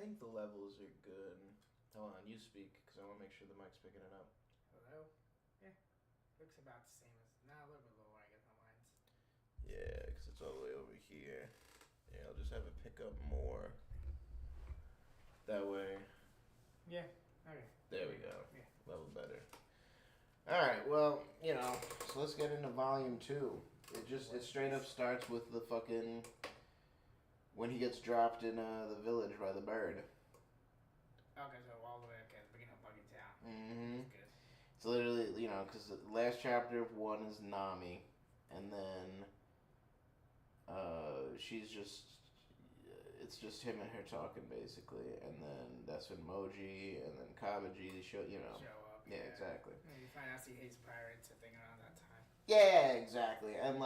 think the levels are good. Hold on, you speak, because I want to make sure the mic's picking it up. Hello? Yeah. Looks about the same as. Nah, a little bit lower, I guess, on mine's. Yeah, because it's all the way over here. Yeah, I'll just have it pick up more. That way. Yeah, okay. There we go. Yeah. Level better. Alright, well, so let's get into volume 2. It straight up starts with the fucking. When he gets dropped in the village by the bird. Okay, so all the way, okay, the beginning of Buggy Town. Mm-hmm. That's good. It's literally, because the last chapter of 1 is Nami, and then she's just, it's just him and her talking, basically, and then that's when Moji and then Kabaji show up. Yeah, exactly. And you find out he hates pirates, I think, around that time. Yeah, exactly, and,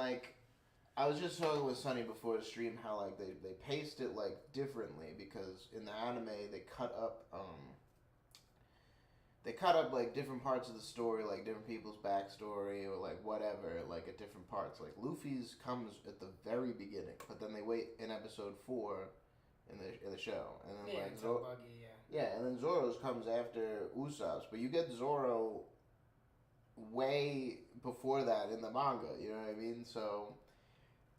I was just talking with Sunny before the stream how, they paced it, differently, because in the anime, they cut up different parts of the story, different people's backstory, or whatever, at different parts. Luffy's comes at the very beginning, but then they wait in episode 4 in the show, and then Buggy, and then Zoro's comes after Usopp's, but you get Zoro way before that in the manga. You know what I mean? So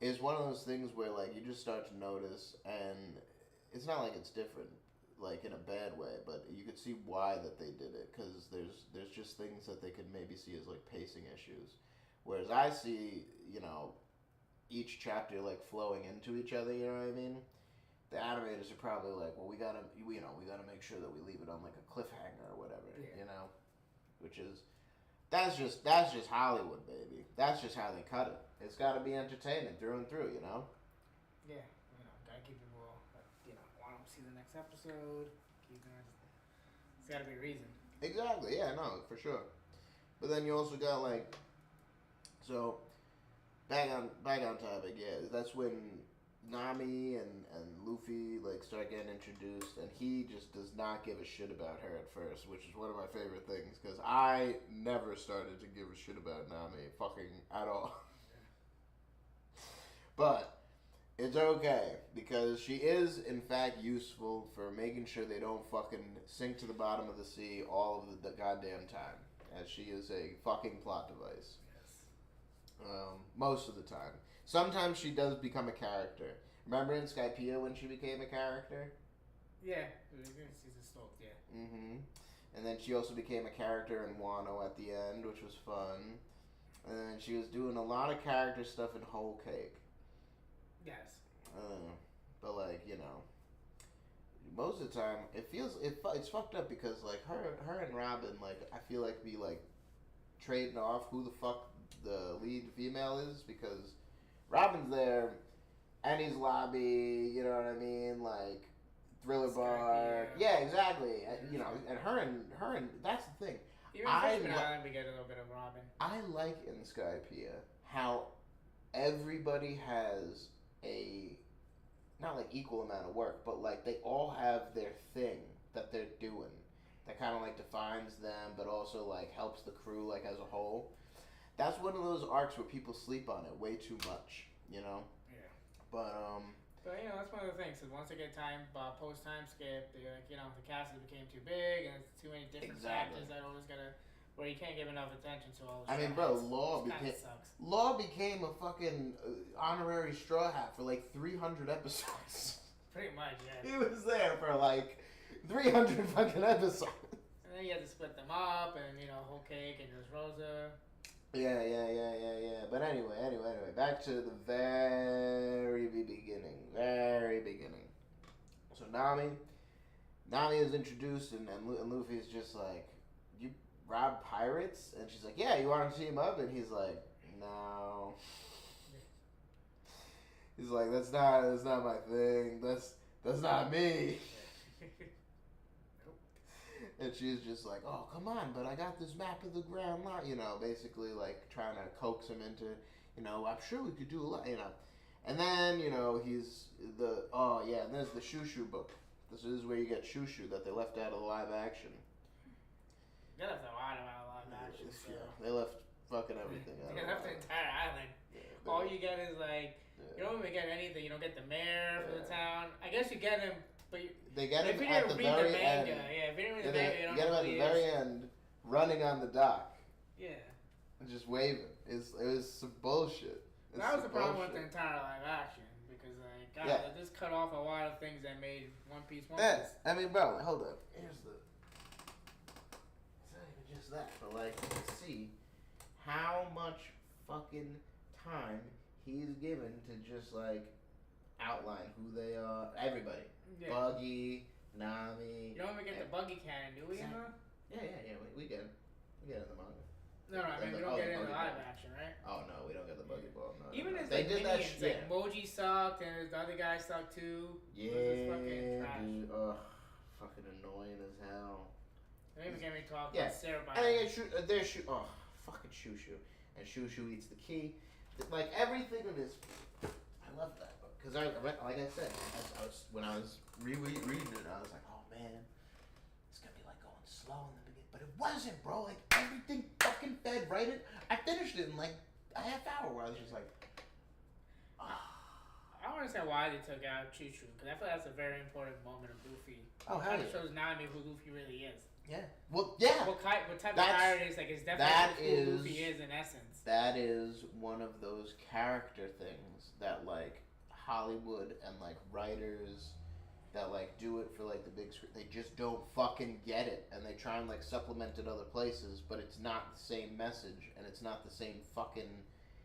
it's one of those things where you just start to notice, and it's not like it's different. In a bad way, but you could see why that they did it, because there's just things that they could maybe see as pacing issues, whereas I see each chapter flowing into each other. You know what I mean? The animators are probably well, we gotta make sure that we leave it on a cliffhanger or whatever. Yeah. Which is that's just Hollywood, baby. That's just how they cut it. It's got to be entertaining through and through. Yeah, gotta keep people. Want to see the next episode. It's got to be a reason. Exactly. Yeah. No. For sure. But then you also got so back on topic. Yeah. That's when Nami and Luffy start getting introduced, and he just does not give a shit about her at first, which is one of my favorite things, because I never started to give a shit about Nami fucking at all. But it's okay, because she is, in fact, useful for making sure they don't fucking sink to the bottom of the sea all of the goddamn time, as she is a fucking plot device. Yes. Most of the time. Sometimes she does become a character. Remember in Skypiea when she became a character? Yeah, she's a stalk, yeah. Mm-hmm. And then she also became a character in Wano at the end, which was fun. And then she was doing a lot of character stuff in Whole Cake. Yes. But most of the time it's fucked up, because her and Robin I feel be trading off who the fuck the lead female is, because Robin's there, Annie's Lobby, you know what I mean, Thriller Bar, yeah, exactly, and her and that's the thing. Even Freshman Island, we get a little bit of Robin. I like in Skypiea how everybody has a not equal amount of work, but they all have their thing that they're doing that kind of defines them, but also helps the crew as a whole. That's one of those arcs where people sleep on it way too much, Yeah. But that's one of the things. Cause once they get post time skip, they're the cast became too big, and it's too many different factors that always gotta. Where you can't give enough attention to all the I mean, bro, Law became a fucking honorary Straw Hat for 300 episodes. Pretty much, yeah. He was there for 300 fucking episodes. And then you had to split them up, and Whole Cake and Rosa. Yeah. But anyway, back to the very beginning. So Nami is introduced, and Luffy's just you rob pirates? And she's yeah, you want to team up? And he's no. He's that's not my thing. That's not me. And she's just oh, come on, but I got this map of the Grand Line, basically trying to coax him into, I'm sure we could do a lot, And then, he's and there's the Shushu book. This is where you get Shushu that they left out of the live action. They left a lot about live action. Yeah, they left fucking everything out. They left the entire island. Yeah, all you get is you don't even get anything. You don't get the mayor for the town. I guess you get him But they get if him you at didn't the read very the end. manga, if you didn't read the They manga, you don't get know him at who the he very is. end, running on the dock. Yeah. And just waving. It was some bullshit. That was the problem with the entire live action because God, they just cut off a lot of things that made One Piece One Piece. I mean, bro, hold up. Here's the. It's not even just that, but like, you can see how much fucking time he's given to just like outline who they are. Everybody. Yeah. Buggy, Nami. You don't even get the Buggy canon, do we? Exactly. Yeah. We get it. We get it in the manga. No, I mean, we don't get it in the live action, right? Oh, no, we don't get the Buggy Ball. No, even as they like did minions, that like Moji sucked and the other guy sucked too. Yeah, dude. Ugh, fucking annoying as hell. Don't even get me talking about Sarah. And they get fucking Shushu. And Shushu eats the key. Like, everything in this, I love that book. Because, like I said, when I was reading it, I was like, oh, man, it's going to be, like, going slow in the beginning. But it wasn't, bro. Like, everything fucking fed right in. I finished it in, like, a half hour where I was just like, I don't understand why they took out Choo-Choo, because I feel that's a very important moment of Luffy. Oh, hell yeah. It shows Nami who Luffy really is. Yeah. Well, yeah. What type of character is, like, it's definitely who Luffy is in essence. That is one of those character things that, like, Hollywood and, like, writers that, like, do it for, like, the big screen, they just don't fucking get it. And they try and, like, supplement it other places, but it's not the same message, and it's not the same fucking...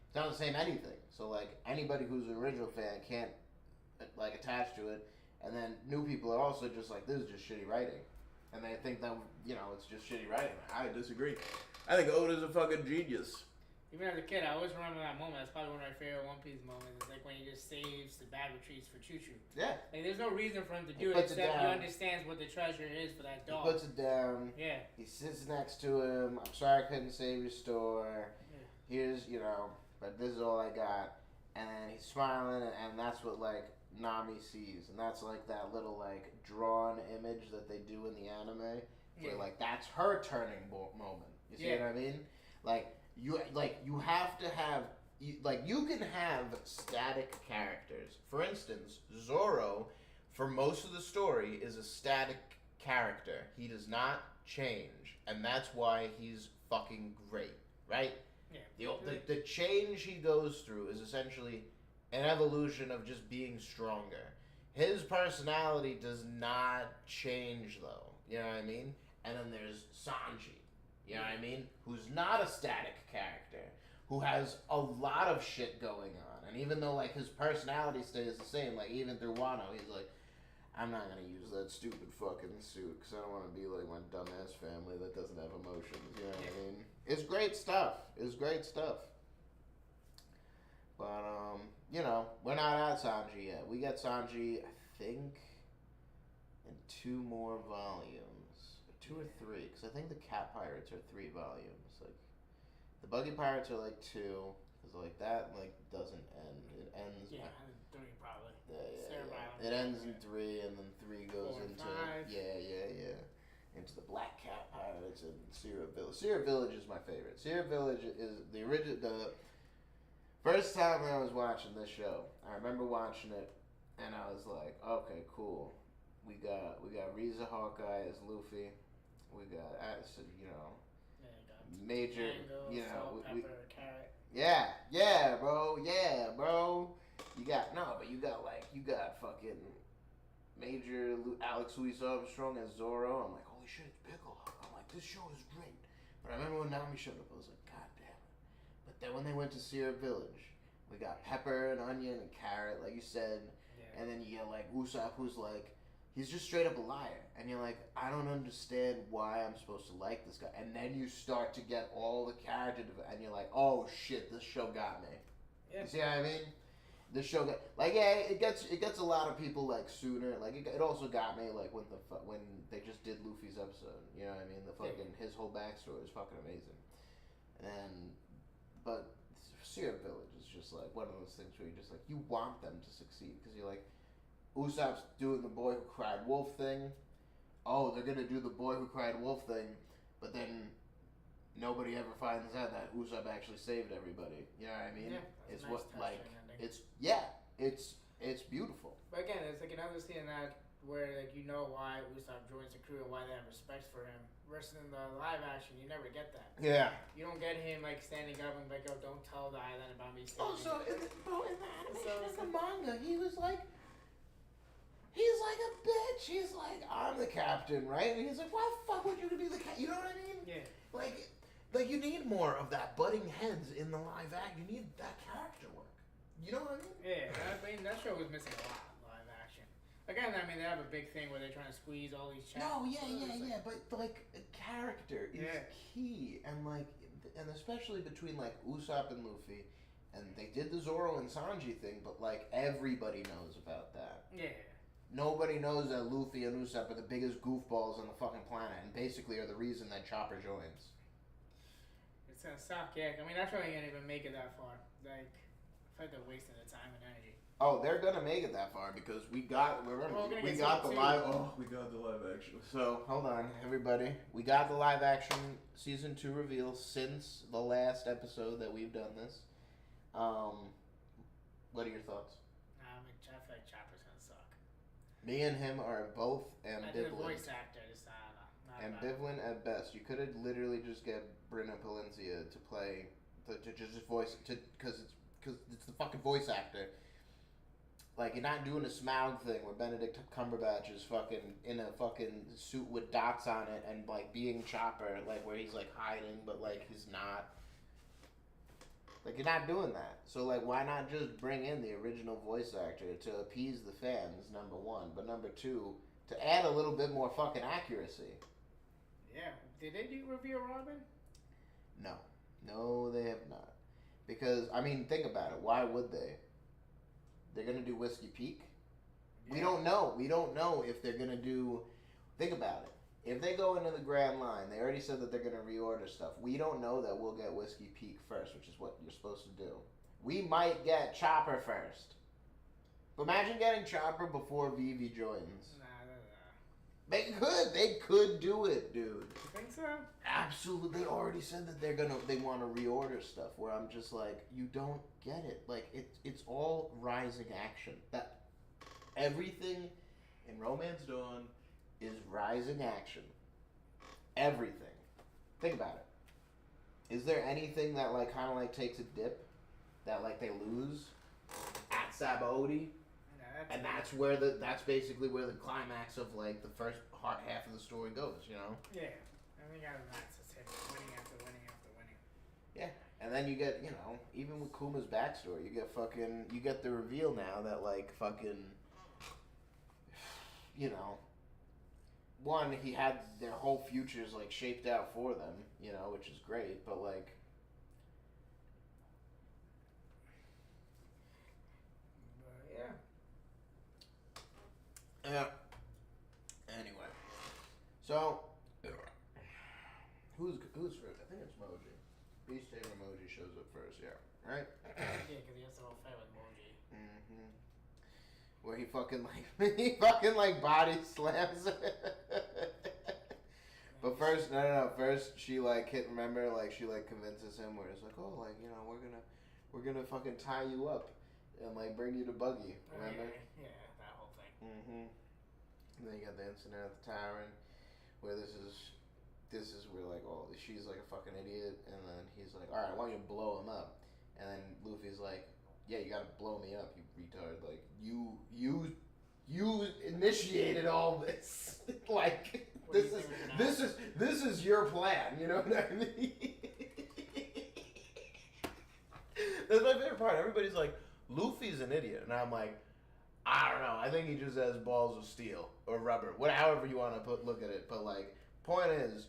It's not the same anything. So, like, anybody who's an original fan can't, like, attach to it. And then new people are also just like, this is just shitty writing. And they think that, you know, it's just shitty writing. I disagree. I think Oda's a fucking genius. Even as a kid, I always remember that moment. That's probably one of my favorite One Piece moments. It's like when he just saves the bag of treats for Choo-Choo. Yeah. Like, there's no reason for him to do it except he understands what the treasure is for that dog. He puts it down. Yeah. He sits next to him. I'm sorry I couldn't save your store. Yeah. Here's, you know, but this is all I got. And then he's smiling, and that's what, like, Nami sees. And that's, like, that little, like, drawn image that they do in the anime. Where, like, that's her turning moment. You see what I mean? You have to have, you can have static characters. For instance, Zoro, for most of the story, is a static character. He does not change. And that's why he's fucking great, right? Yeah. The change he goes through is essentially an evolution of just being stronger. His personality does not change, though. You know what I mean? And then there's Sanji. You know what I mean? Who's not a static character. Who has a lot of shit going on. And even though, like, his personality stays the same, like, even through Wano, he's like, I'm not going to use that stupid fucking suit because I don't want to be like my dumbass family that doesn't have emotions. You know what I mean? It's great stuff. It's great stuff. But, you know, we're not at Sanji yet. We get Sanji, I think, in 2 more volumes. 2 or 3. Because I think the Cat Pirates are 3 volumes. Like, the Buggy Pirates are like 2. Because, like, that, like, doesn't end. It ends... Yeah, 3 probably. Yeah. It ends in 3, and then 3 goes 4 into... 5. Yeah. Into the Black Cat Pirates and Sierra Village. Sierra Village is my favorite. Sierra Village is the original... The first time I was watching this show, I remember watching it, and I was like, okay, cool. We got Riza Hawkeye as Luffy. We got, you know... Major, Mango, you know... salt, pepper, carrot. Yeah, bro. You got fucking Major Alex Louis Armstrong as Zoro. I'm like, holy shit, it's Piccolo. I'm like, this show is great. But I remember when Nami showed up, I was like, god damn it. But then when they went to Sierra Village, we got pepper and onion and carrot, like you said. Yeah. And then you get like Usopp, who's like, he's just straight up a liar. And you're like, I don't understand why I'm supposed to like this guy. And then you start to get all the character, and you're like, oh shit, this show got me. Yeah. You see what I mean? The show got, like, yeah, it gets a lot of people like sooner. Like it also got me like when they just did Luffy's episode. You know what I mean? The fucking his whole backstory is fucking amazing. But Sierra Village is just like one of those things where you just like you want them to succeed because you're like Usopp's doing the boy who cried wolf thing. Oh, they're gonna do the boy who cried wolf thing, but then nobody ever finds out that Usopp actually saved everybody. You know what I mean? Yeah, it's nice what like it's beautiful. But again, it's like another scene that where like you know why Usopp joins the crew and why they have respect for him. Versus in the live action, you never get that. Yeah. You don't get him like standing up and like, oh, don't tell the island about me. Also, in the animation, in the manga, he was like, he's like a bitch. He's like, I'm the captain, right? And he's like, why the fuck would you be the captain? You know what I mean? Yeah. Like you need more of that butting heads in the live act. You need that character work. You know what I mean? Yeah. I mean, that show was missing a lot. Again, I mean, they have a big thing where they're trying to squeeze all these chapters. No, yeah, but like character is key, and especially between like Usopp and Luffy, and they did the Zoro and Sanji thing, but like everybody knows about that. Yeah. Nobody knows that Luffy and Usopp are the biggest goofballs on the fucking planet, and basically are the reason that Chopper joins. It's gonna suck, yeah. I mean, that's why I can't even make it that far. Like, I feel like they're wasting their time and energy. Oh, they're gonna make it that far because we got the live. Oh, we got the live action. So hold on, everybody. We got the live action season 2 reveal since the last episode that we've done this. What are your thoughts? I mean, I feel like Chopper's gonna suck. Me and him are both ambivalent. I did a voice actor, just I don't know. Ambivalent at best. You could have literally just get Brina Palencia to play, to just voice it, because it's the fucking voice actor. Like, you're not doing a Smaug thing where Benedict Cumberbatch is fucking in a fucking suit with dots on it and, like, being Chopper, like, where he's, like, hiding, but, like, he's not. Like, you're not doing that. So, like, why not just bring in the original voice actor to appease the fans, number one, but number two, to add a little bit more fucking accuracy. Yeah. Did they reveal Robin? No. No, they have not. Because, I mean, think about it. Why would they? They're going to do Whiskey Peak? Yeah. We don't know. We don't know if they're going to do... Think about it. If they go into the Grand Line, they already said that they're going to reorder stuff. We don't know that we'll get Whiskey Peak first, which is what you're supposed to do. We might get Chopper first. But imagine getting Chopper before Vivi joins. They could do it, dude. You think so? Absolutely. They already said that they want to reorder stuff. Where I'm just like, you don't get it. Like it's all rising action. That everything in Romance Dawn is rising action. Everything. Think about it. Is there anything that like kind of like takes a dip, that like they lose at Sabaody? And that's basically where the climax of like the first half of the story goes, you know? Yeah. I think that's just him winning after winning after winning. Yeah. And then you get, you know, even with Kuma's backstory, you get the reveal now that like fucking, you know, one, he had their whole futures like shaped out for them, you know, which is great, but like, yeah. Anyway, so who's first? I think it's Moji. Beast Tamer Moji shows up first. Yeah, right. Yeah, because he has the whole fight with Moji. Mm-hmm. Where he fucking like body slams. But first, no. First, she like remember like she like convinces him where it's like, oh, like you know we're gonna fucking tie you up and like bring you to Buggy. Remember? Yeah. Mm-hmm. And then you got the incident at the tavern, where this is where like, oh, she's like a fucking idiot, and then he's like, all right, I want you to blow him up, and then Luffy's like, yeah, you gotta blow me up, you retard, like you initiated all this, like this is your plan, you know what I mean? That's my favorite part. Everybody's like, Luffy's an idiot, and I'm like, I don't know. I think he just has balls of steel or rubber, however you want to look at it. But like, point is,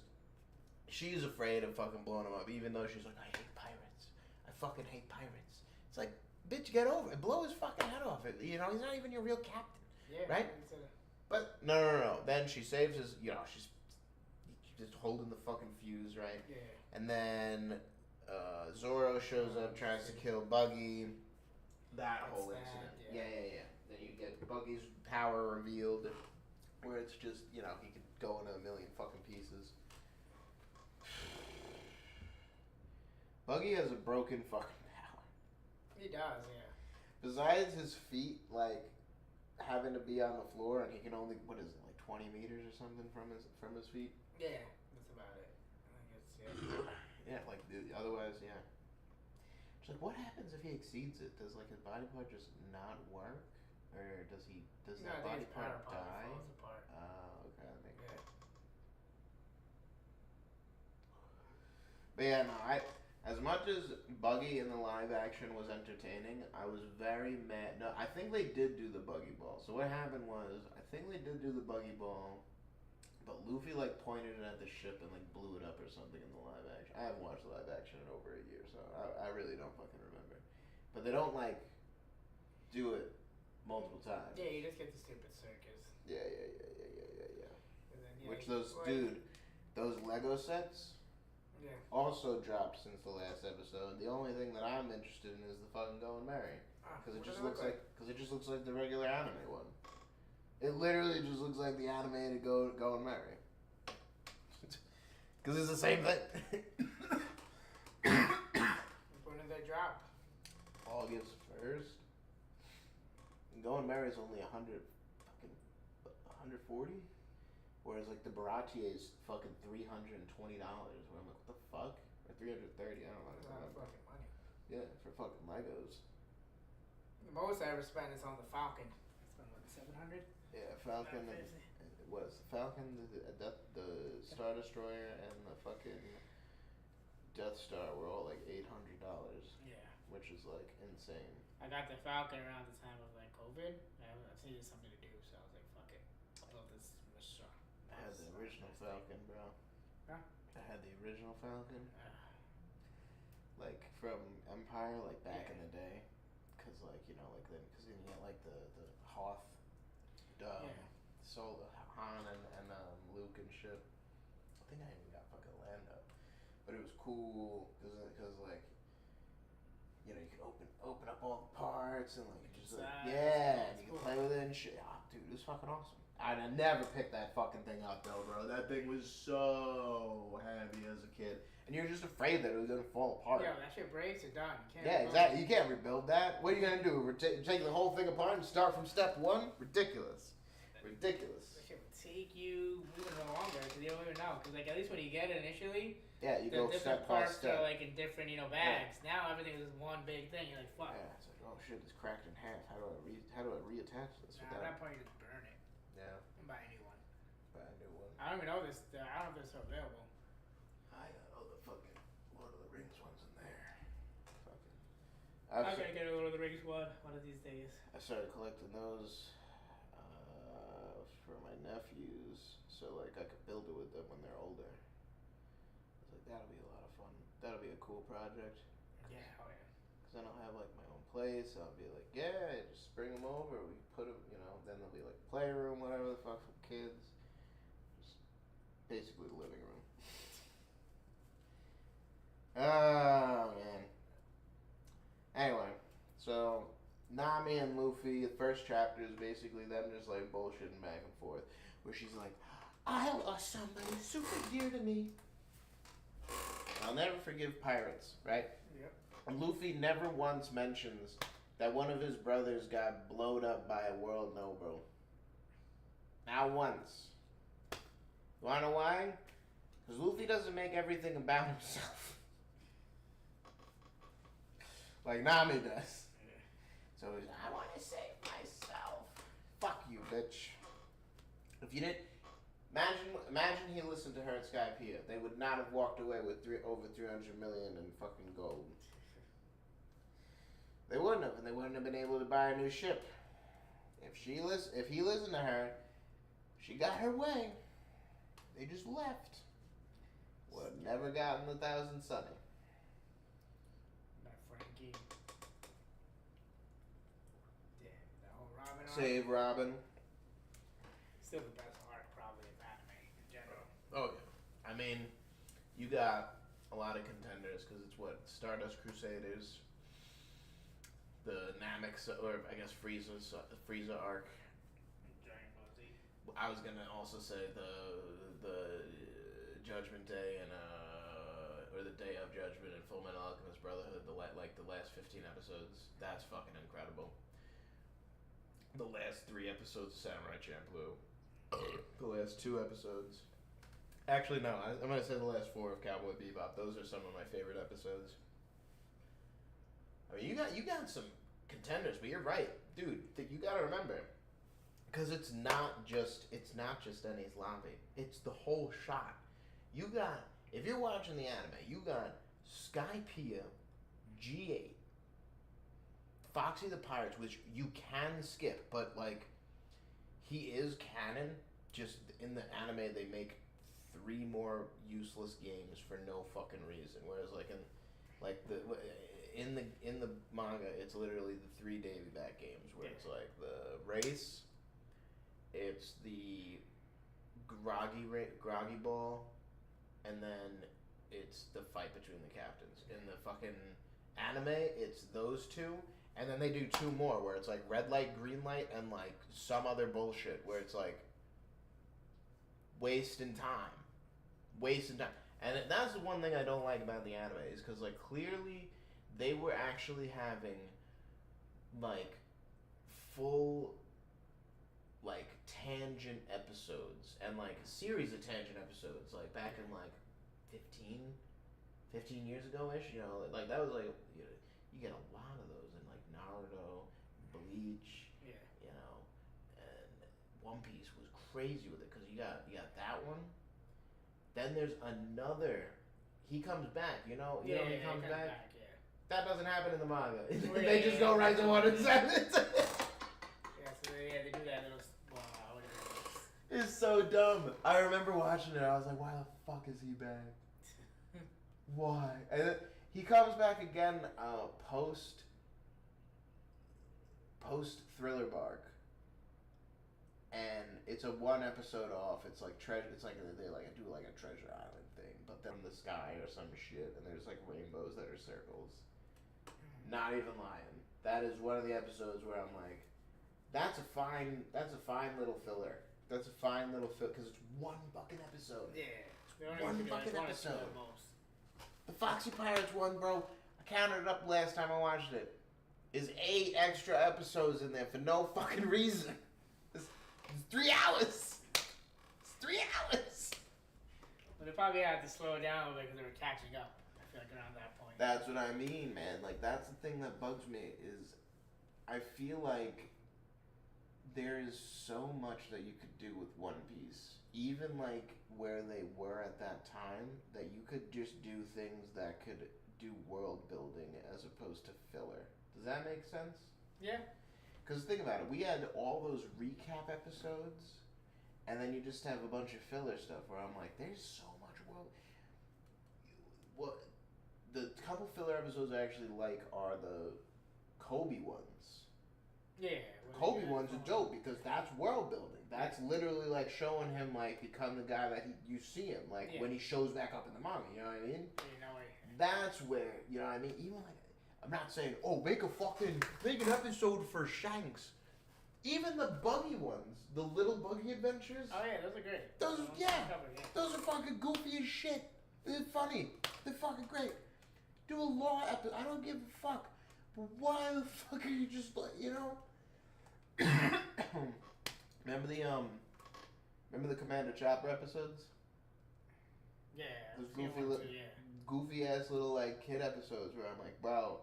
she's afraid of fucking blowing him up, even though she's like, I hate pirates. I fucking hate pirates. It's like, bitch, get over it. Blow his fucking head off. You know, he's not even your real captain, right? But no. Then she saves his. You know, she's just holding the fucking fuse, right? Yeah. And then Zoro shows up, tries to kill Buggy. That whole incident. Yeah. Then you get Buggy's power revealed, where it's just, you know, he could go in a million fucking pieces. Buggy has a broken fucking power. He does, yeah. Besides his feet, like, having to be on the floor, and he can only, what is it, like 20 meters or something from his feet. Yeah, that's about it. I think it's Yeah, like otherwise, yeah. It's like, what happens if he exceeds it? Does like his body part just not work, or does No, that I think body it's part part die? falls apart. Okay, that makes Yeah. sense. But yeah, no, as much as Buggy in the live action was entertaining, I was very mad. No, I think they did do the Buggy Ball. So what happened was, I think they did do the Buggy Ball, but Luffy like pointed it at the ship and like blew it up or something in the live action. I haven't watched the live action in over a year, so I really don't fucking remember. But they don't like do it multiple times. Yeah, you just get the stupid circus. Yeah. And then, yeah, Which those Lego sets Yeah. also dropped since the last episode. The only thing that I'm interested in is the fucking Going Merry, because it just looks like the regular anime one. It literally just looks like the animated Going Merry. Because it's the same thing. When did they drop? August 1st. Going Merry is only 140, whereas like the Baratier is fucking $320. Where I'm like, what the fuck? Or 330? I don't know. That's a lot of fucking money. Yeah, for fucking Legos. The most I ever spent is on the Falcon. I spent like 700. Yeah, Falcon. It was Falcon, the Star Destroyer, and the fucking Death Star were all like $800. Yeah. Which is like insane. I got the Falcon around the time of like COVID. I needed something to do, so I was like, fuck it. I love this restaurant. I had the original Falcon, bro. Huh? I had the original Falcon. Like from Empire, like back in the day. Cause like, you know, like then, cause then you had like the Hoth, Solo, Han and Luke and shit. I think I even got fucking Lando. But it was cool, cause like, you know, you could open up all the parts and like just like, yeah, and you could play with it and shit. Oh, dude, it was fucking awesome. I'd never picked that fucking thing up though, bro. That thing was so heavy as a kid, and you're just afraid that it was gonna fall apart. Yeah, that shit breaks, you're done. You can't. Yeah, exactly. You can't rebuild that. What are you gonna do? Take the whole thing apart and start from step one? Ridiculous. Ridiculous. That shit would take you even longer because you don't even know. Because like at least when you get it initially. Yeah, you the go different step by parts step. are like in different, bags. Yeah. Now everything is one big thing. You're like, fuck. Yeah, it's like, oh shit, it's cracked in half. How do I reattach this? Nah, at that point you just burn it. Yeah. And buy a new one. Buy a new one. I don't even know this. I don't know if they're still available. I got all the fucking Lord of the Rings ones in there. Fucking. I'm gonna get a Lord of the Rings one of these days. I started collecting those for my nephews, so like I could build it with them when they're older. I was like, that'll be a lot of fun. That'll be a cool project. Yeah, oh yeah. Cause then I'll have like my own place. I'll be like, yeah, just bring them over. We put them, then there'll be like playroom, whatever the fuck for kids. Just basically the living room. Oh man. Anyway, so Nami and Luffy, the first chapter is basically them just like bullshitting back and forth, where she's like, I lost somebody super dear to me. I'll never forgive pirates, right? Yep. And Luffy never once mentions that one of his brothers got blowed up by a world noble. Not once. You wanna know why? Because Luffy doesn't make everything about himself. Like Nami does. So he's like, I want to save myself. Fuck you, bitch. If you didn't... Imagine he listened to her at Skypiea. They would not have walked away with over 300 million in fucking gold. They wouldn't have, and they wouldn't have been able to buy a new ship. If he listened to her, she got her way. They just left. Would have never gotten the Thousand Sunny. Not Frankie. Damn, that whole Robin arc. Save Robin. Still the best arc probably of anime in general. Oh yeah. I mean, you got a lot of contenders because it's what Stardust Crusaders, the Namek, or I guess Frieza arc. Dragon Ball Z. I was gonna also say the Judgment Day and or the Day of Judgment and Full Metal Alchemist Brotherhood. The last 15 episodes. That's fucking incredible. the last 3 episodes of Samurai Champloo. The last 2 episodes. Actually, no. I'm gonna say the last 4 of Cowboy Bebop. Those are some of my favorite episodes. I mean, you got some contenders, but you're right, dude. You gotta remember, because it's not just Enies Lobby. It's the whole shot. You got, if you're watching the anime, you got Skypiea, G8, Foxy the Pirates, which you can skip, but like, he is canon. Just in the anime, they make 3 more useless games for no fucking reason. Whereas like in the manga, it's literally the 3 Davy Back games where it's like the race, it's the groggy ball, and then it's the fight between the captains. In the fucking anime, it's those 2. And then they do 2 more where it's like red light, green light, and like some other bullshit where it's like wasting time. And that's the one thing I don't like about the anime is because like clearly they were actually having like full like tangent episodes and like a series of tangent episodes like back in like 15 years ago ish, you know, like that was like, you know, you get a lot of those in like Naruto, Bleach, you know, and One Piece was crazy with it because you got that one. Then there's another. He comes back, you know. He comes back. That doesn't happen in the manga. They just go right to 1 and 7. They do that. It's so dumb. I remember watching it. I was like, why the fuck is he back? Why? And then he comes back again post Thriller Bark. And it's a 1 episode off. It's like treasure. It's like they like do like a treasure island thing, but then the sky or some shit, and there's like rainbows that are circles. Not even lying. That is one of the episodes where I'm like, that's a fine little filler. That's a fine little filler because it's 1 fucking episode. Yeah, it's 1 fucking episode. The Foxy Pirates one, bro. I counted it up last time I watched it. Is 8 extra episodes in there for no fucking reason. It's 3 hours. It's 3 hours. But they probably had to slow it down a little bit because they were catching up. I feel like around that point. That's what I mean, man. Like that's the thing that bugs me is I feel like there is so much that you could do with One Piece. Even like where they were at that time, that you could just do things that could do world building as opposed to filler. Does that make sense? Yeah. Because think about it, we had all those recap episodes, and then you just have a bunch of filler stuff where I'm like, there's so much world. What the couple filler episodes I actually like are the Kobe ones. Yeah. Kobe ones are dope because that's world building. That's literally like showing him like become the guy that you see him like when he shows back up in the manga. You know what I mean? That's where, you know what I mean. Even like, I'm not saying make an episode for Shanks. Even the buggy ones, the little buggy adventures. Oh yeah, those are great. Those are fucking goofy as shit. They're funny. They're fucking great. Do a law episode. I don't give a fuck. But why the fuck are you just like, you know? Remember the Commander Chopper episodes? Yeah. Those goofy ass little like kid episodes where I'm like, bro,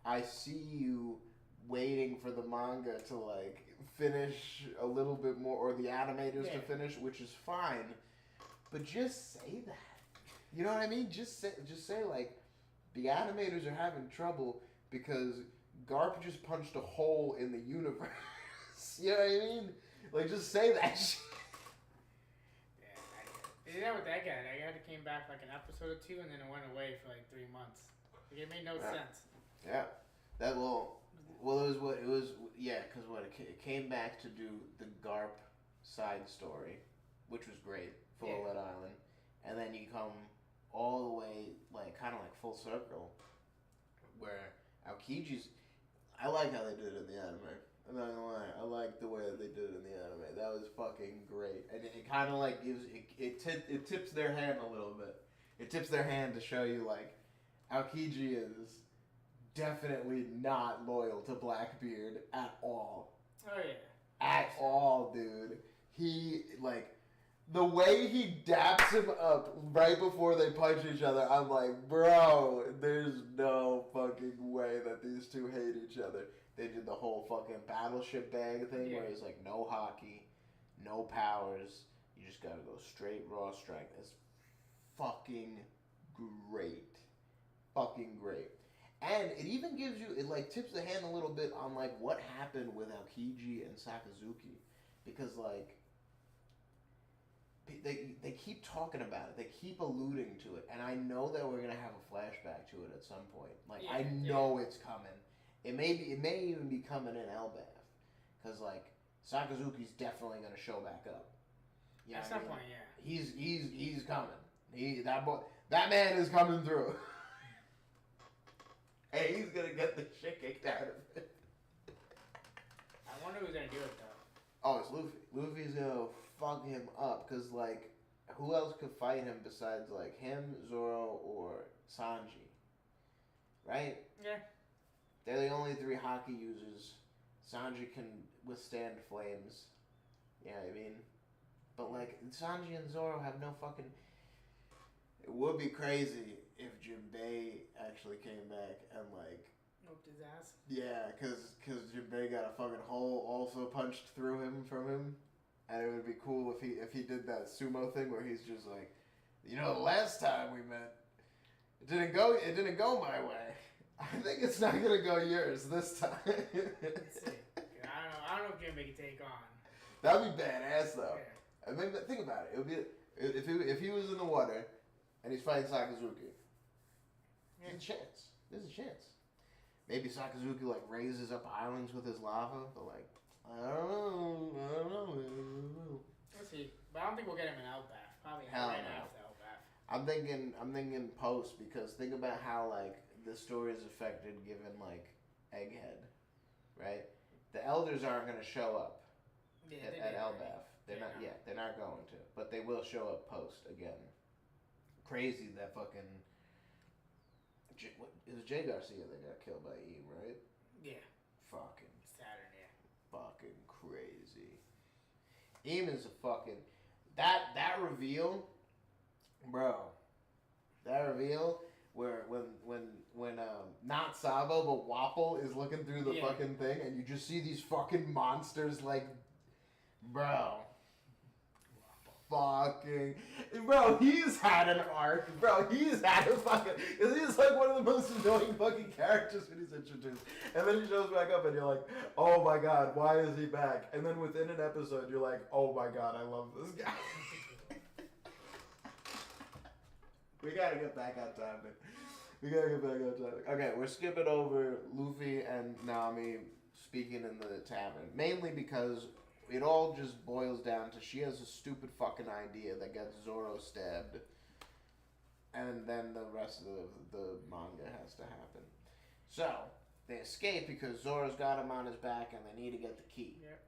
I see you waiting for the manga to like finish a little bit more, or the animators to finish, which is fine, but just say that. You know what I mean? Just say like, the animators are having trouble because Garp just punched a hole in the universe. You know what I mean? Like, just say that shit. Yeah, they did that with that guy. That guy came back like an episode or 2 and then it went away for like 3 months. Like, it made no sense. Yeah. That, well, it was, it came back to do the Garp side story, which was great, Full Red Island. And then you come all the way, like, kind of like full circle, where Aokiji's, I like how they did it in the anime. I'm not gonna lie, I like the way that they did it in the anime. That was fucking great, and it kind of like gives it tips their hand a little bit. It tips their hand to show you like Aokiji is definitely not loyal to Blackbeard at all. Oh yeah. At all, dude. He like the way he daps him up right before they punch each other. I'm like, bro, there's no fucking way that these two hate each other. They did the whole fucking battleship bag thing where it's like no hockey, no powers. You just gotta go straight raw strike. It's fucking great. Fucking great. And it even gives you, it like tips the hand a little bit on like what happened with Aokiji and Sakazuki. Because like, they keep talking about it. They keep alluding to it. And I know that we're going to have a flashback to it at some point. Like, I know it's coming. It may even be coming in Elbaf. Because like, Sakazuki's definitely going to show back up. You know at some point, yeah. He's coming. That man is coming through. Hey, he's gonna get the shit kicked out of it. I wonder who's gonna do it though. Oh, it's Luffy. Luffy's gonna fuck him up, cause like, who else could fight him besides like him, Zoro, or Sanji? Right? Yeah. They're the only three hockey users. Sanji can withstand flames. You know what I mean? But like, Sanji and Zoro have no fucking. It would be crazy if Jinbei actually came back and like whooped his ass. Yeah, cause Jinbei got a fucking hole also punched through him from him, and it would be cool if he did that sumo thing where he's just like, you know, the last time we met, it didn't go my way. I think it's not gonna go yours this time. Let's see. I don't know if Jinbei can take on. That'd be badass though. Yeah. I mean, think about it. It would be if he was in the water and he's fighting Sakazuki. There's a chance. There's a chance. Maybe Sakazuki like raises up islands with his lava, but like I don't know. Let's see, but I don't think we'll get him in Elbaf. Probably right after Elbaf. I'm thinking post, because think about how like the story is affected given like Egghead, right? The elders aren't going to show up at Elbaf. They're not. Yeah, they're not going to, but they will show up post again. Crazy that fucking. It was Jay Garcia that got killed by Eam, right? Yeah. Fucking. Saturn, yeah. Fucking crazy. Eam is a fucking. That reveal, bro. That reveal where when not Sabo but Wapple is looking through the fucking thing and you just see these fucking monsters like, bro. Fucking bro, he's had an arc, bro. He's had a fucking. He's like one of the most annoying fucking characters when he's introduced, and then he shows back up, and you're like, oh my god, why is he back? And then within an episode, you're like, oh my god, I love this guy. We gotta get back on topic. Okay, we're skipping over Luffy and Nami speaking in the tavern, mainly because it all just boils down to she has a stupid fucking idea that gets Zoro stabbed, and then the rest of the manga has to happen. So they escape because Zoro's got him on his back, and they need to get the key. Yep.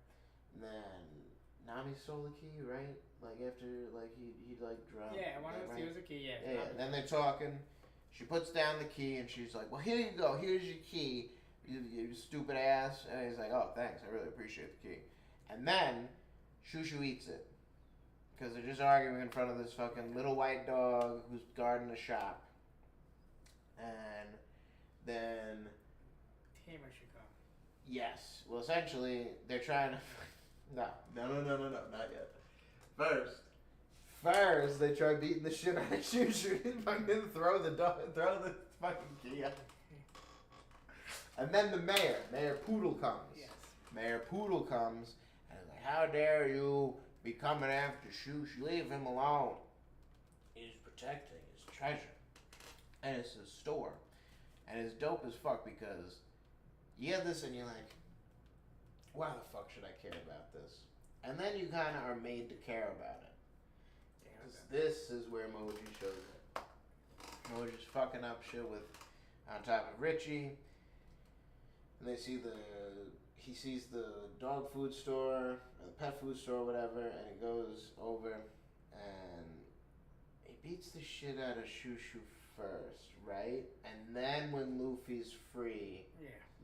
And then Nami stole the key, right? Like after like he like drowned. Yeah, one of them steals the key. Yeah. Yeah. Then they're talking. She puts down the key, and she's like, "Well, here you go. Here's your key, you stupid ass." And he's like, "Oh, thanks. I really appreciate the key." And then Shushu eats it. Because they're just arguing in front of this fucking little white dog who's guarding the shop. And then... Tamer should come. Yes. Well, essentially, they're trying to... No, not yet. First, they try beating the shit out of Shushu and fucking throw the fucking key out. And then the Mayor Poodle comes. Yes. Mayor Poodle comes... How dare you be coming after Shushu? Leave him alone. He's protecting his treasure. And it's his store. And it's dope as fuck because you have this and you're like, why the fuck should I care about this? And then you kind of are made to care about it. Because this is where Moji shows it. Moji's fucking up shit with on top of Richie. And they see he sees the dog food store, or the pet food store, whatever, and he goes over and he beats the shit out of Shushu first, right? And then when Luffy's free,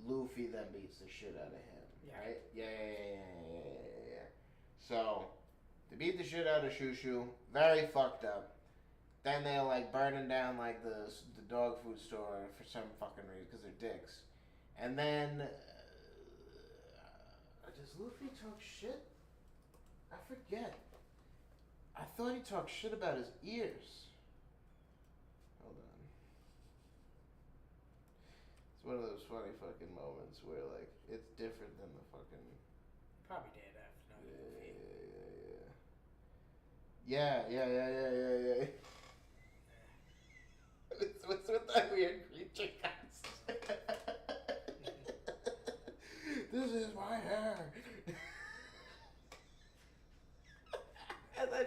Luffy then beats the shit out of him. Yeah. Right? Yeah. So, they beat the shit out of Shushu. Very fucked up. Then they're like burning down like the dog food store for some fucking reason because they're dicks. And then does Luffy talk shit? I forget. I thought he talked shit about his ears. Hold on. It's one of those funny fucking moments where like it's different than the fucking. Probably did after knowing Yeah. What's with that weird creature guys? This is my hair. And then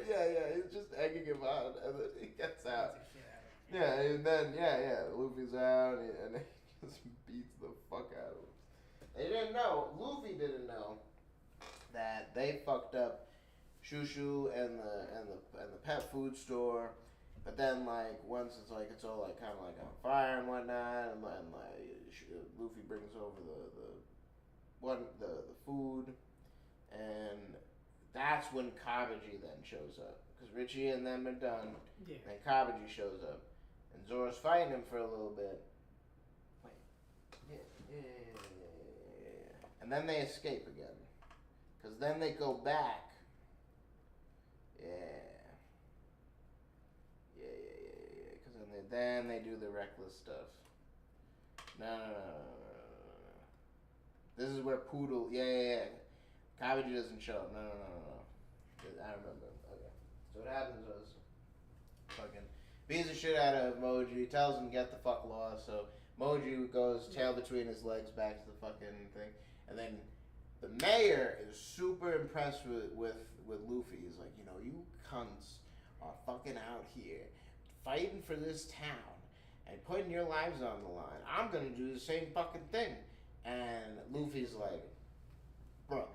he's just egging him on, and then he gets out. Yeah, and then Luffy's out, and he just beats the fuck out of him. They didn't know. Luffy didn't know that they fucked up Shushu and the pet food store. But then, like, once it's all like kind of like on fire and whatnot, and like Luffy brings over the food, and that's when Kabaji then shows up, because Richie and them are done. Yeah. And Kabaji shows up, and Zoro's fighting him for a little bit. Wait, yeah. And then they escape again, because then they go back. Because then they do the reckless stuff. No. This is where Poodle. Yeah. Kabaji doesn't show up. No. I remember. Okay. So what happens was, fucking beats the shit out of Moji. Tells him get the fuck lost. So Moji goes tail between his legs back to the fucking thing, and then the mayor is super impressed with Luffy. He's like, you cunts are fucking out here fighting for this town and putting your lives on the line. I'm gonna do the same fucking thing. And Luffy's like, bro,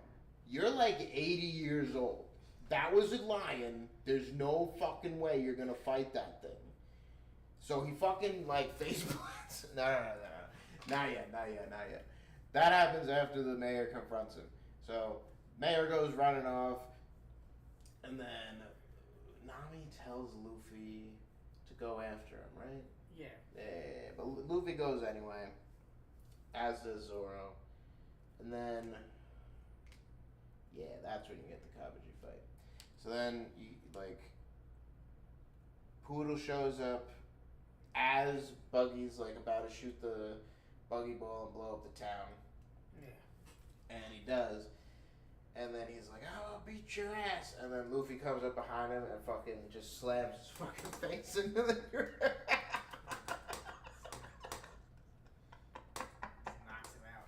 you're like 80 years old. That was a lion. There's no fucking way you're gonna fight that thing. So he fucking like face plants. No. Not yet. That happens after the mayor confronts him. So mayor goes running off, and then Nami tells Luffy to go after him, right? Yeah. Yeah, but Luffy goes anyway, as does Zoro. And then, that's when you get the Kabaji fight. So then, Poodle shows up as Buggy's, about to shoot the buggy ball and blow up the town. Yeah. And he does. And then he's like, I'll beat your ass. And then Luffy comes up behind him and fucking just slams his fucking face into the ground. Knocks him out.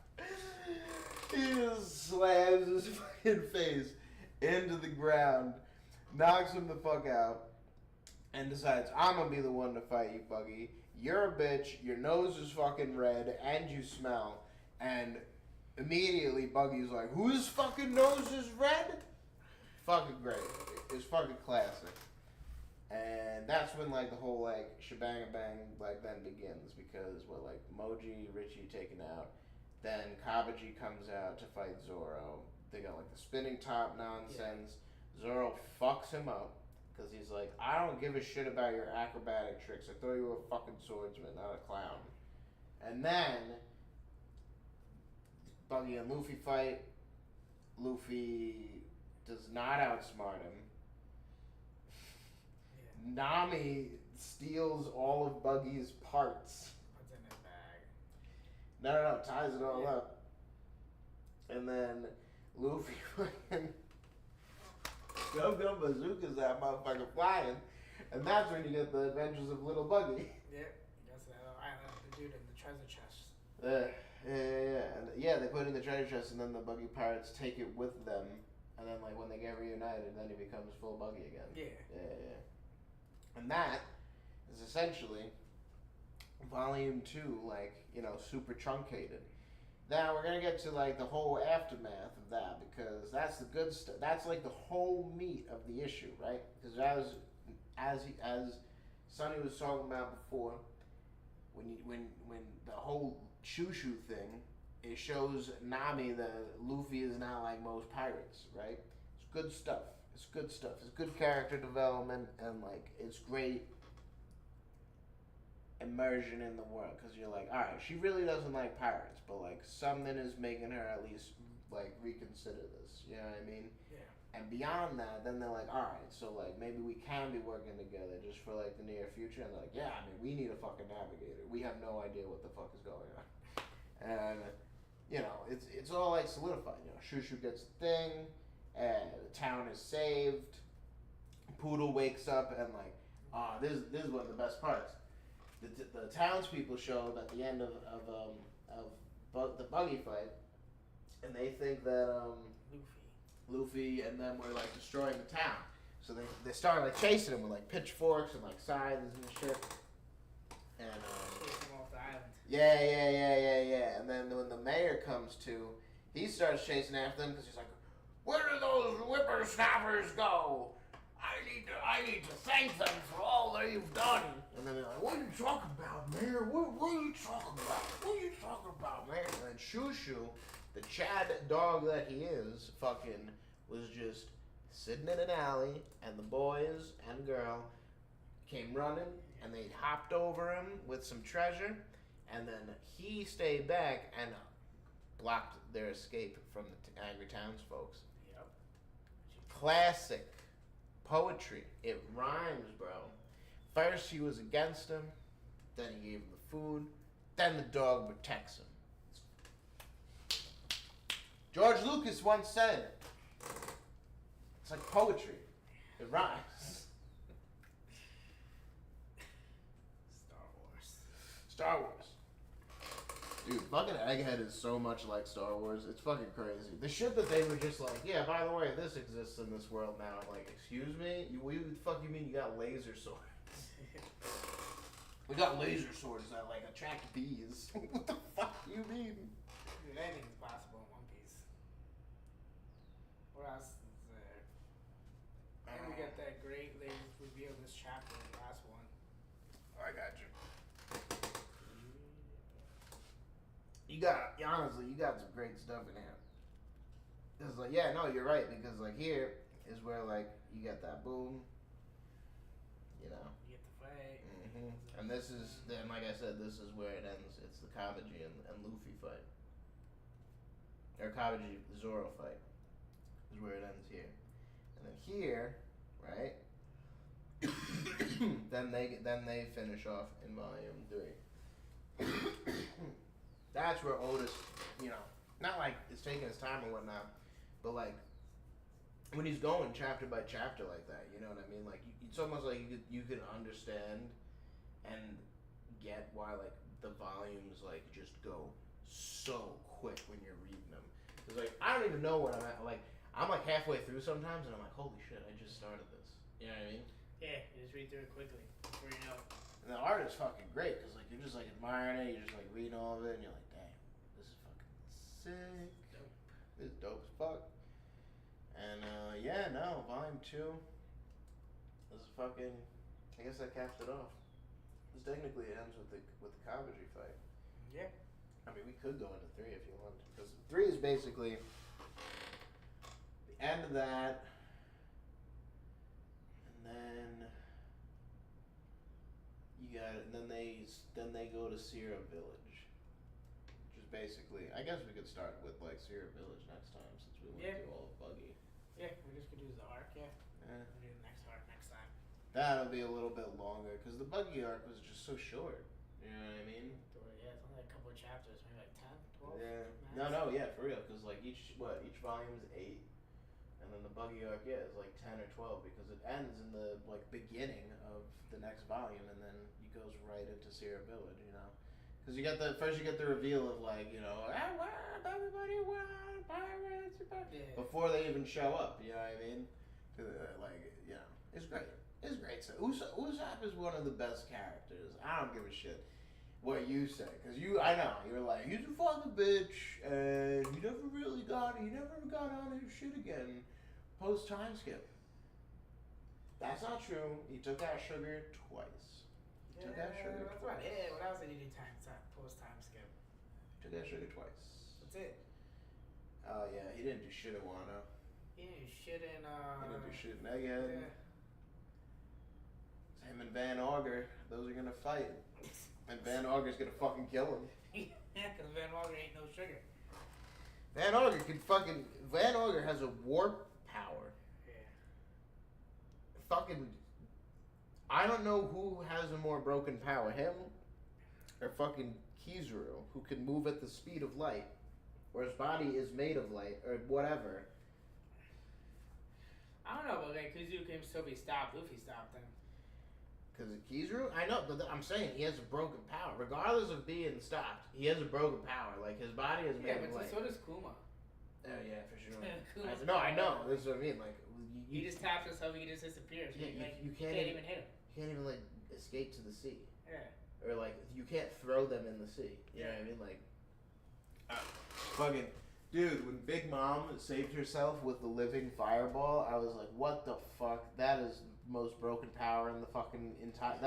He just slams his fucking face into the ground, knocks him the fuck out, and decides, I'm gonna be the one to fight you, Buggy. You're a bitch, your nose is fucking red, and you smell. And immediately, Buggy's like, whose fucking nose is red? Fucking great. It's fucking classic. And that's when, the whole, shebang-a-bang, then begins. Because, Moji, Richie taken out. Then Kabaji comes out to fight Zoro. They got, the spinning top nonsense. Yeah. Zoro fucks him up. Because he's like, I don't give a shit about your acrobatic tricks. I thought you were a fucking swordsman, not a clown. And then Buggy and Luffy fight. Luffy does not outsmart him. Yeah. Nami steals all of Buggy's parts. What's in his bag? No, ties it all up. And then Luffy fucking Gum bazookas that motherfucker flying. And that's when you get the adventures of Little Buggy. Yep. That's the island, the dude in the treasure chest. Yeah, they put it in the treasure chest, and then the Buggy pirates take it with them, and then when they get reunited, then he becomes full Buggy again. Yeah. And that is essentially volume 2, super truncated. Now we're gonna get to the whole aftermath of that, because that's the good stuff. That's the whole meat of the issue, right? Because as Sonny was talking about before, when the whole Shushu thing it shows Nami that Luffy is not like most pirates, right? It's good stuff. It's good stuff. It's good character development, and like it's great immersion in the world because you're like, all right, she really doesn't like pirates, but like something is making her at least like reconsider this. You know what I mean? Yeah. And beyond that, then they're like, all right, so like maybe we can be working together just for like the near future. And they're like, yeah, I mean, we need a fucking navigator. We have no idea what the fuck is going on. And you know, it's all like solidified. You know, Shushu gets the thing, and the town is saved. Poodle wakes up and like, this is one of the best parts. The townspeople show up at the end of the buggy fight, and they think that Luffy and them were like destroying the town. So they started like chasing him with like pitchforks and like scythes and shit. And chasing him off the island. yeah. And then when the mayor comes to, he starts chasing after them because he's like, "Where do those whippersnappers go? I need to thank them for all they've done." And then they're like, "What are you talking about, Mayor? What are you talking about? What are you talking about, Mayor?" And then Shushu, the Chad dog that he is, fucking was just sitting in an alley, and the boys and girl came running, and they hopped over him with some treasure, and then he stayed back and blocked their escape from the angry townsfolk. Yep. Classic poetry. It rhymes, bro. First he was against him, then he gave him the food, then the dog protects him. George Lucas once said, it's like poetry. It rhymes. Star Wars. Dude, fucking Egghead is so much like Star Wars. It's fucking crazy. The shit that they were just like, yeah, by the way, this exists in this world now. I'm like, excuse me? What the fuck you mean you got laser swords? We got laser swords that like attract bees. What the fuck do you mean? Dude, anything's possible in One Piece. What else is there? And we got that great latest reveal this chapter, the last one. I got you. You got, honestly, you got some great stuff in here. It's like, yeah, no, you're right, because like here is where like you get that boom, you know. You get the fight. Mm-hmm. And this is, then like I said, this is where it ends. It's the Kabaji and Luffy fight. Or Kabaji Zoro fight is where it ends here. And then here, right? then they finish off in volume 3. That's where Otis, you know, not like it's taking his time or whatnot, but like when he's going chapter by chapter like that, you know what I mean? Like it's almost like you could understand and get why like the volumes like just go so quick when you're reading them. It's like I don't even know what I'm at. Like I'm like halfway through sometimes, and I'm like, holy shit, I just started this. You know what I mean? Yeah, you just read through it quickly before you know. And the art is fucking great because like you're just like admiring it, you're just like reading all of it, and you're like, damn, this is fucking sick. Dope. This is dope as fuck. And yeah, no, volume 2. This is fucking. I guess that caps it off. This technically ends with the Kabaji fight. Yeah. I mean, we could go into 3 if you want to, because 3 is basically the end of that, and then you got it. And then they go to Sierra Village, which is basically. I guess we could start with like Sierra Village next time since we went through all of Buggy. Yeah, we just could use the arc. Yeah. Yeah. We'll do the next arc next time. That'll be a little bit longer because the Buggy arc was just so short. You know what I mean? Yeah, it's only a couple of chapters, maybe like 10, 12. Yeah. Max. No, yeah, for real. Because like each volume is 8, and then the Buggy arc, yeah, is like 10 or 12 because it ends in the like beginning of the next volume, and then it goes right into Sierra Village. You know, because you get the reveal of like everybody want pirates, Yeah. before they even show up. You know what I mean? Like you know, it's great. It's great. So Usopp is one of the best characters. I don't give a shit what you say, because I know you're like, he's a fucking bitch, and he never got on his shit again post time skip. That's not true. He took out sugar twice. That's about it. What else did he do post time skip? Took out sugar twice. That's it. Oh yeah, he didn't do shit in Wano. He didn't shit in. He didn't do shit in Egghead. Yeah. Him and Van Auger, those are gonna fight. And Van Auger's gonna fucking kill him. Yeah, because Van Auger ain't no sugar. Van Auger can fucking. Van Auger has a warp power. Yeah. Fucking. I don't know who has a more broken power, him or fucking Kizaru, who can move at the speed of light, or his body is made of light, or whatever. I don't know, but like Kizaru can still be stopped if he stopped him. Because of Kizaru? I know, but I'm saying he has a broken power. Regardless of being stopped, he has a broken power. Like, his body is made of light. Yeah, but so does Kuma. Oh, yeah, for sure. I know. That's what I mean. Like, he just taps himself, he just disappears. Yeah, like, you can't even hit him. You can't even, like, escape to the sea. Yeah. Or, like, you can't throw them in the sea. You know what I mean? Like, fucking, dude, when Big Mom saved herself with the living fireball, I was like, what the fuck? That is the most broken power in the fucking entire.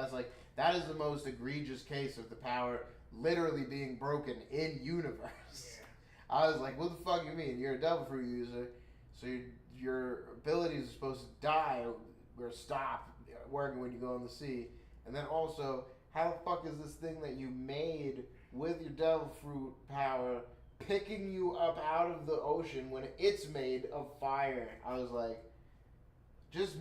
That is the most egregious case of the power literally being broken in universe. Yeah. I was like, what the fuck you mean? You're a Devil Fruit user, so your abilities are supposed to die or stop working when you go in the sea. And then also, how the fuck is this thing that you made with your Devil Fruit power picking you up out of the ocean when it's made of fire? I was like, just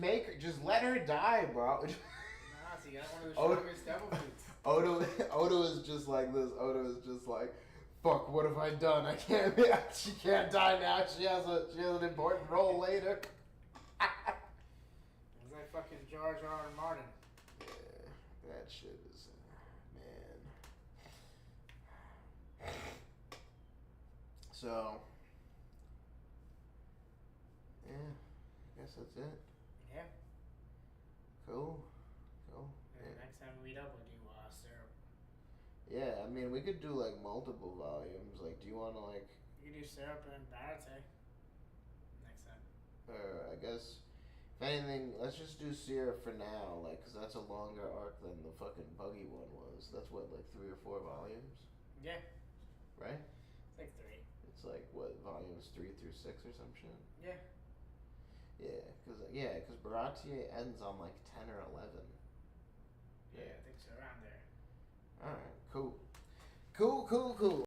let her die, bro. Nah, so you got one of the strongest Devil Fruits. Oda is just like this. Oda is just like, fuck, what have I done? I can't. She can't die now. She has an important role later. It's like fucking Jar Jar and Martin. Yeah, that shit is, man. So, yeah, I guess that's it. Yeah. Cool. Yeah. Next time we meet up, we'll do syrup. Yeah, I mean, we could do like multiple volumes. Like, do you want to like? You can do syrup and Barate. Next time. I guess, if anything, let's just do Sierra for now. Like, cause that's a longer arc than the fucking Buggy one was. That's what, like 3 or 4 volumes. Yeah. Right. It's like 3. It's like what, volumes 3 through 6 or some shit. Yeah. Yeah, cause Baratie ends on like 10 or 11. Yeah, I think so, around there. All right, cool.